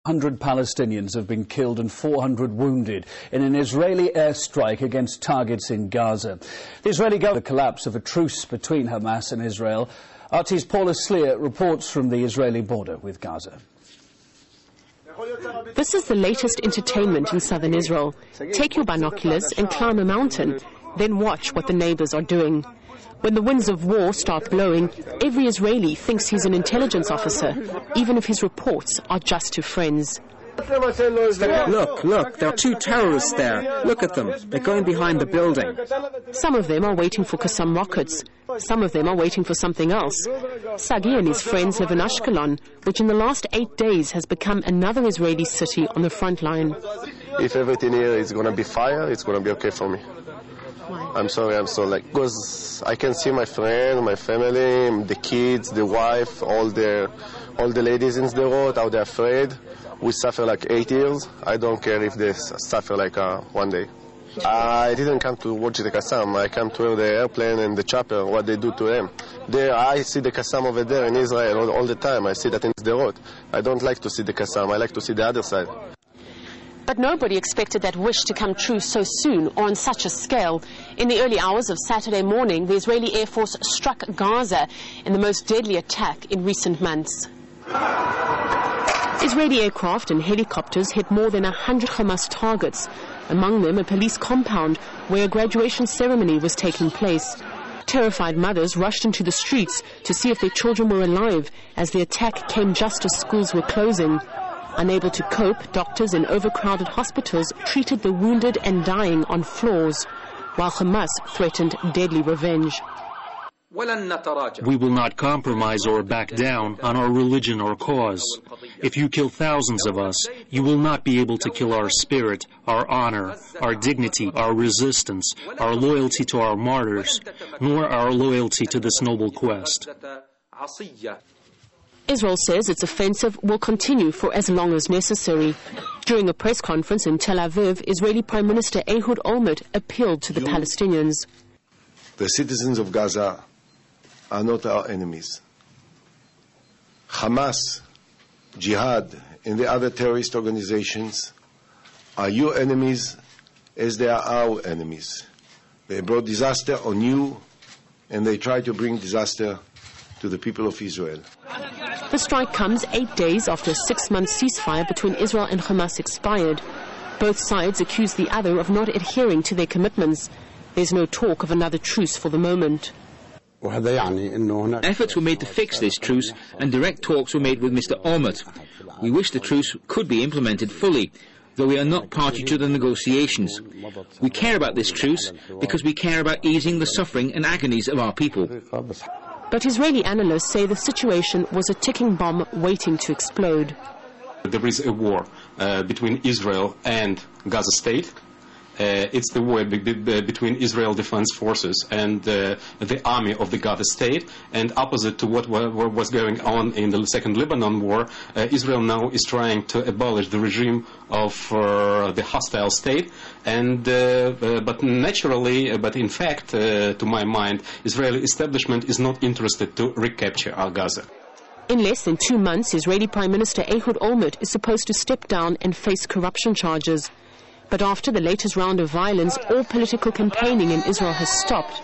100 Palestinians have been killed and 400 wounded in an Israeli airstrike against targets in Gaza. The Israeli government, the collapse of a truce between Hamas and Israel. RT's Paula Sleer reports from the Israeli border with Gaza. This is the latest entertainment in southern Israel. Take your binoculars and climb a mountain, then watch what the neighbors are doing. When the winds of war start blowing, every Israeli thinks he's an intelligence officer, even if his reports are just to friends. Look, there are two terrorists there. Look at them. They're going behind the building. Some of them are waiting for Qassam rockets. Some of them are waiting for something else. Sagi and his friends live in Ashkelon, which in the last 8 days has become another Israeli city on the front line. If everything here is going to be fire, it's going to be okay for me. Why? I'm sorry, because I can see my friend, my family, the kids, the wife, all the ladies in the road, how they're afraid. We suffer like 8 years. I don't care if they suffer like 1 day. I didn't come to watch the Qassam. I come to the airplane and the chopper, what they do to them. There, I see the Qassam over there in Israel all the time. I see that in the road. I don't like to see the Qassam. I like to see the other side. But nobody expected that wish to come true so soon or on such a scale. In the early hours of Saturday morning, the Israeli Air Force struck Gaza in the most deadly attack in recent months. Israeli aircraft and helicopters hit more than 100 Hamas targets, among them a police compound where a graduation ceremony was taking place. Terrified mothers rushed into the streets to see if their children were alive as the attack came just as schools were closing. Unable to cope, doctors in overcrowded hospitals treated the wounded and dying on floors, while Hamas threatened deadly revenge. We will not compromise or back down on our religion or cause. If you kill thousands of us, you will not be able to kill our spirit, our honor, our dignity, our resistance, our loyalty to our martyrs, nor our loyalty to this noble quest. Israel says its offensive will continue for as long as necessary. During a press conference in Tel Aviv, Israeli Prime Minister Ehud Olmert appealed to the Palestinians. The citizens of Gaza are not our enemies. Hamas, Jihad, and the other terrorist organizations are your enemies as they are our enemies. They brought disaster on you, and they try to bring disaster to the people of Israel. The strike comes 8 days after a 6-month ceasefire between Israel and Hamas expired. Both sides accuse the other of not adhering to their commitments. There's no talk of another truce for the moment. Efforts were made to fix this truce, and direct talks were made with Mr. Olmert. We wish the truce could be implemented fully, though we are not party to the negotiations. We care about this truce because we care about easing the suffering and agonies of our people. But Israeli analysts say the situation was a ticking bomb waiting to explode. There is a war between Israel and Gaza state. It's the war between Israel Defense Forces and the army of the Gaza state. And opposite to what was going on in the Second Lebanon War, Israel now is trying to abolish the regime of the hostile state. And but in fact, to my mind, Israeli establishment is not interested to recapture Gaza. In less than 2 months, Israeli Prime Minister Ehud Olmert is supposed to step down and face corruption charges. But after the latest round of violence, all political campaigning in Israel has stopped.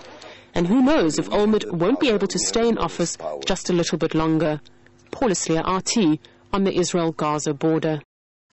And who knows if Olmert won't be able to stay in office just a little bit longer. Paula Sleer, RT, on the Israel-Gaza border.